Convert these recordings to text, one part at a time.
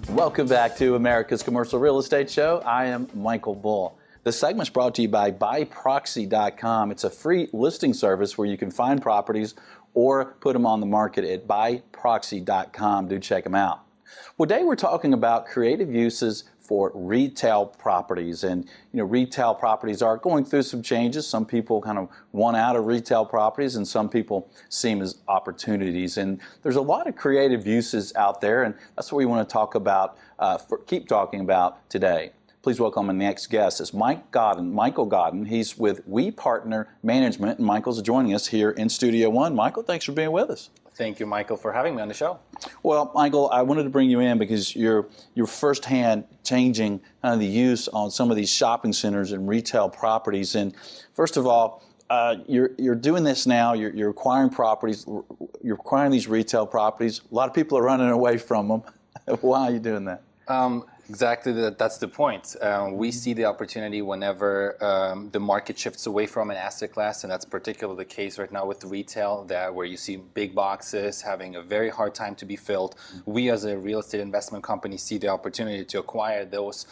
Welcome back to America's Commercial Real Estate Show. I am Michael Bull. This segment's brought to you by buyproxy.com. It's a free listing service where you can find properties or put them on the market at buyproxy.com. Do check them out. Well, today we're talking about creative uses for retail properties. And retail properties are going through some changes. Some people kind of want out of retail properties, and some people see them as opportunities. And there's a lot of creative uses out there, and that's what we want to talk about, keep talking about today. Please welcome my next guest. It's Michael Godin. He's with WePartner Management, and Michael's joining us here in Studio One. Michael, thanks for being with us. Thank you, Michael, for having me on the show. Well, Michael, I wanted to bring you in because you're firsthand changing the use on some of these shopping centers and retail properties. And first of all, you're doing this now. You're acquiring properties. You're acquiring these retail properties. A lot of people are running away from them. Why are you doing that? Exactly, that's the point. We see the opportunity whenever the market shifts away from an asset class, and that's particularly the case right now with retail, where you see big boxes having a very hard time to be filled. We as a real estate investment company see the opportunity to acquire those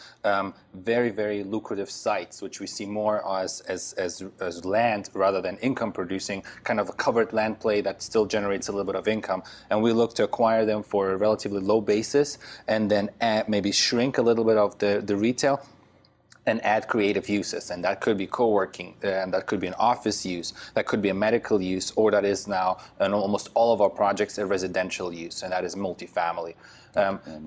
very, very lucrative sites, which we see more as land rather than income producing, kind of a covered land play that still generates a little bit of income. And we look to acquire them for a relatively low basis and then maybe shrink a little bit of the retail and add creative uses, and that could be co-working, and that could be an office use, that could be a medical use, or that is now in almost all of our projects a residential use, and that is multifamily.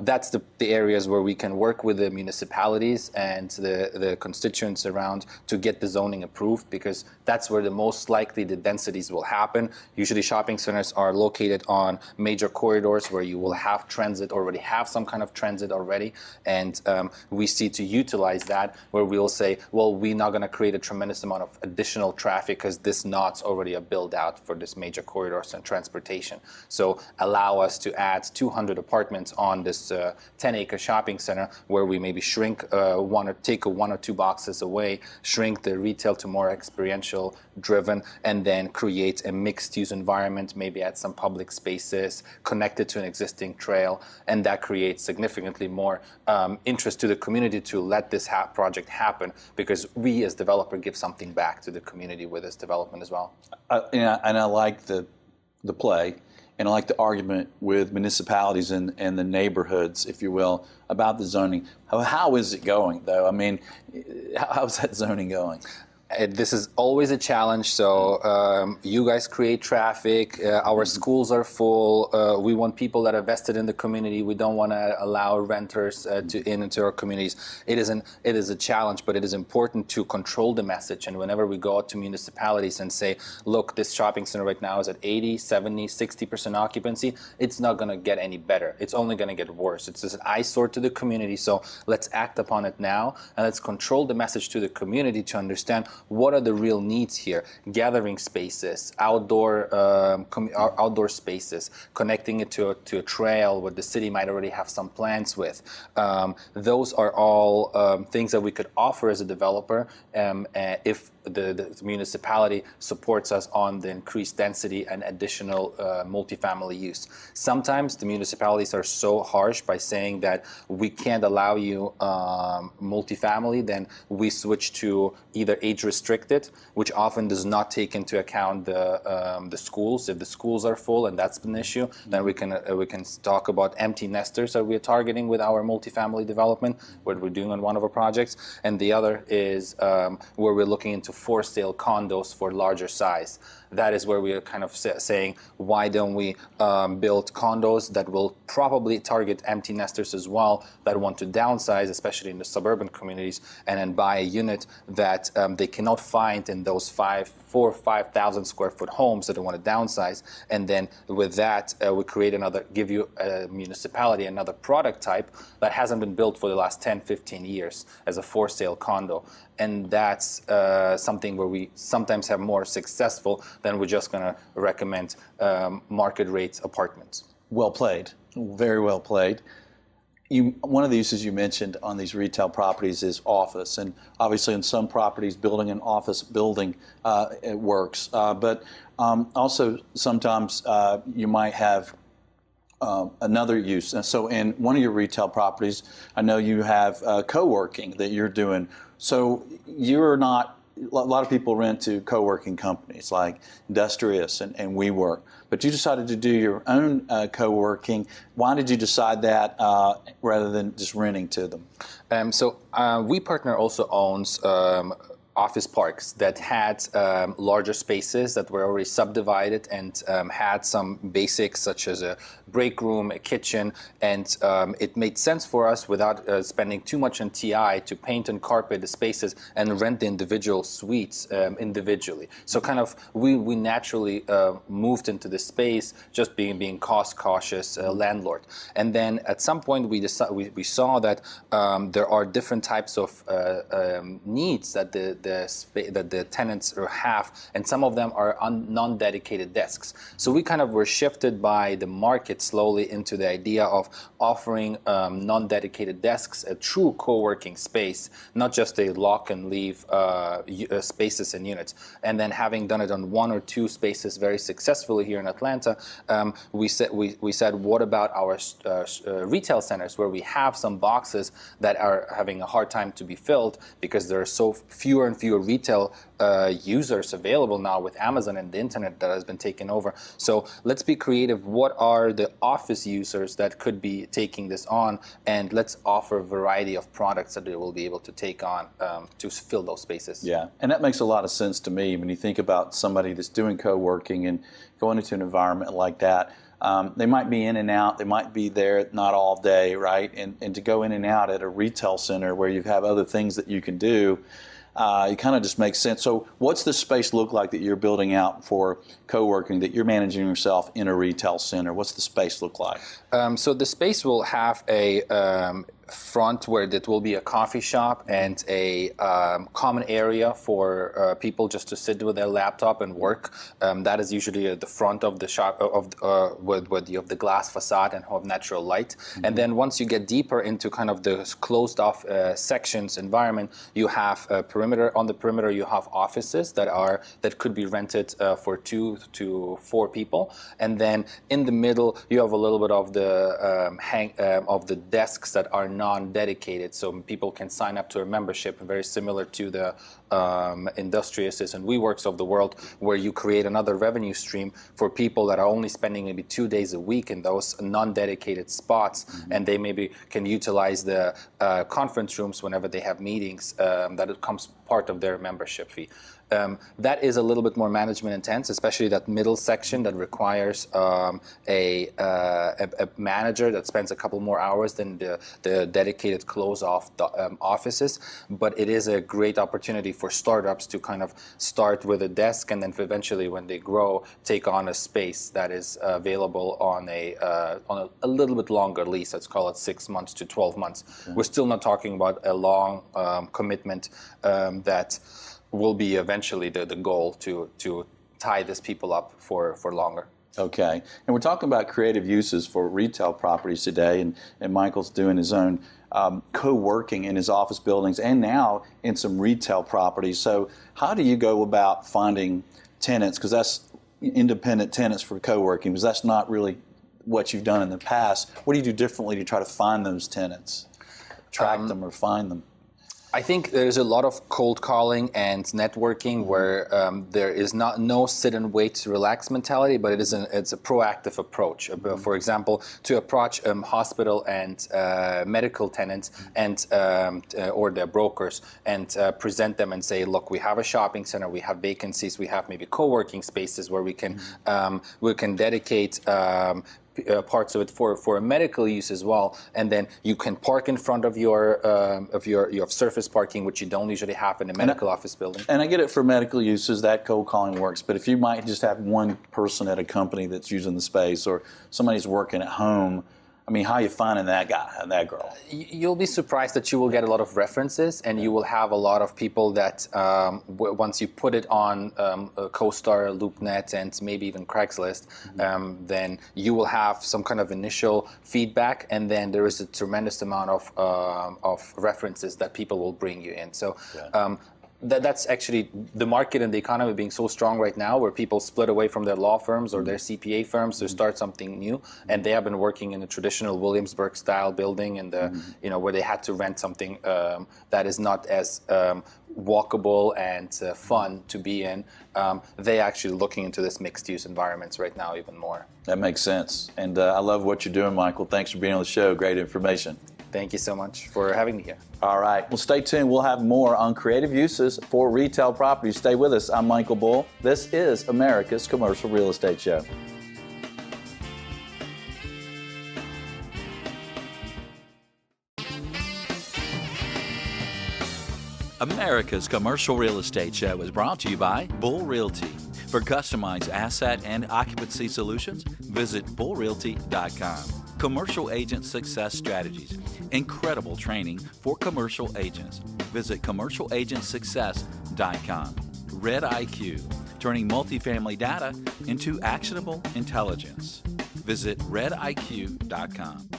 That's the areas where we can work with the municipalities and the constituents around to get the zoning approved, because that's where the most likely the densities will happen. Usually shopping centers are located on major corridors where you will have transit, already have some kind of transit already, and we see to utilize that where we'll say, well, we're not going to create a tremendous amount of additional traffic because this not's already a build out for this major corridors and transportation. So allow us to add 200 apartments on this 10-acre shopping center where we maybe shrink take one or two boxes away, shrink the retail to more experiential driven, and then create a mixed-use environment, maybe add some public spaces connected to an existing trail, and that creates significantly more interest to the community to let this project happen, because we as developer give something back to the community with this development as well. And I like the play. And I like the argument with municipalities and the neighborhoods, if you will, about the zoning. How is it going, though? I mean, how's that zoning going? This is always a challenge. So you guys create traffic. Our schools are full. We want people that are vested in the community. We don't want to allow renters into our communities. It is a challenge, but it is important to control the message. And whenever we go out to municipalities and say, look, this shopping center right now is at 80, 70, 60% occupancy, it's not going to get any better. It's only going to get worse. It's just an eyesore to the community. So let's act upon it now, and let's control the message to the community to understand what are the real needs here. Gathering spaces, outdoor spaces, connecting it to a trail where the city might already have some plans with. Those are all things that we could offer as a developer if the municipality supports us on the increased density and additional multifamily use. Sometimes the municipalities are so harsh by saying that we can't allow you multifamily, then we switch to either age restricted, which often does not take into account the schools. If the schools are full and that's an issue, then we can talk about empty nesters that we're targeting with our multifamily development, what we're doing on one of our projects. And the other is where we're looking into for sale condos for larger size. That is where we are kind of saying, why don't we build condos that will probably target empty nesters as well that want to downsize, especially in the suburban communities, and then buy a unit that they cannot find in those 4,000 or 5,000 square foot homes that they want to downsize. And then with that, we create give you a municipality another product type that hasn't been built for the last 10, 15 years as a for sale condo. And that's something where we sometimes have more successful than we're just going to recommend market rate apartments. Well played. Very well played. one of the uses you mentioned on these retail properties is office, and obviously in some properties, building an office building it works. But also sometimes you might have another use. And so in one of your retail properties, I know you have co-working that you're doing. So you're not, a lot of people rent to co-working companies like Industrious and WeWork, but you decided to do your own co-working. Why did you decide that rather than just renting to them? WePartner also owns office parks that had larger spaces that were already subdivided and had some basics such as a break room, a kitchen, and it made sense for us without spending too much on TI to paint and carpet the spaces and rent the individual suites individually. So kind of we naturally moved into the space just being cost cautious landlord. And then at some point we saw that there are different types of needs that the tenants have, and some of them are non-dedicated desks. So we kind of were shifted by the market slowly into the idea of offering non-dedicated desks, a true co-working space, not just a lock and leave spaces and units. And then having done it on one or two spaces very successfully here in Atlanta, we said, what about our retail centers where we have some boxes that are having a hard time to be filled because there are so fewer and fewer retail users available now with Amazon and the internet that has been taken over. So let's be creative. What are the office users that could be taking this on? And let's offer a variety of products that they will be able to take on to fill those spaces. Yeah, and that makes a lot of sense to me when you think about somebody that's doing co-working and going into an environment like that. They might be in and out. They might be there not all day, right? And to go in and out at a retail center where you have other things that you can do, it kind of just makes sense. So what's the space look like that you're building out for co-working, that you're managing yourself in a retail center? What's the space look like? So the space will have a front where it will be a coffee shop and a common area for people just to sit with their laptop and work. That is usually the front of the shop with the glass facade and have natural light. Mm-hmm. And then once you get deeper into kind of the closed off sections environment, you have a perimeter. On the perimeter, you have offices that could be rented for 2 to 4 people. And then in the middle, you have a little bit of the desks that are non-dedicated, so people can sign up to a membership, very similar to the Industriouses and WeWorks of the world, where you create another revenue stream for people that are only spending maybe 2 days a week in those non-dedicated spots, mm-hmm. and they maybe can utilize the conference rooms whenever they have meetings, that it comes part of their membership fee. That is a little bit more management intense, especially that middle section that requires a manager that spends a couple more hours than the dedicated close-off offices. But it is a great opportunity for startups to kind of start with a desk and then eventually, when they grow, take on a space that is available on a little bit longer lease. Let's call it 6 months to 12 months. Okay. We're still not talking about a long commitment that will be eventually the goal to tie these people up for longer. Okay. And we're talking about creative uses for retail properties today, and Michael's doing his own co-working in his office buildings and now in some retail properties. So how do you go about finding tenants? Because that's independent tenants for co-working, because that's not really what you've done in the past. What do you do differently to try to find those tenants, track them or find them? I think there's a lot of cold calling and networking where there is no sit and wait, relax mentality, but it's a proactive approach. For example, to approach hospital and medical tenants and or their brokers and present them and say, look, we have a shopping center, we have vacancies, we have maybe co-working spaces where we can dedicate parts of it for a medical use as well, and then you can park in front of your surface parking, which you don't usually have in a medical office building. And I get it for medical uses, that cold calling works, but if you might just have one person at a company that's using the space or somebody's working at home, I I mean, how are you finding that guy and that girl? You'll be surprised that you will get a lot of references, and you will have a lot of people that once you put it on CoStar, LoopNet, and maybe even Craigslist, then you will have some kind of initial feedback, and then there is a tremendous amount of references that people will bring you in. So. That's actually the market and the economy being so strong right now, where people split away from their law firms or their CPA firms to start something new, and they have been working in a traditional Williamsburg style building, and where they had to rent something that is not as walkable and fun to be in. They actually looking into this mixed use environments right now even more. That makes sense, and I love what you're doing, Michael. Thanks for being on the show. Great information. Thank you so much for having me here. All right. Well, stay tuned. We'll have more on creative uses for retail properties. Stay with us. I'm Michael Bull. This is America's Commercial Real Estate Show. America's Commercial Real Estate Show is brought to you by Bull Realty. For customized asset and occupancy solutions, visit bullrealty.com. Commercial Agent Success Strategies. Incredible training for commercial agents. Visit commercialagentsuccess.com. Red IQ. Turning multifamily data into actionable intelligence. Visit rediq.com.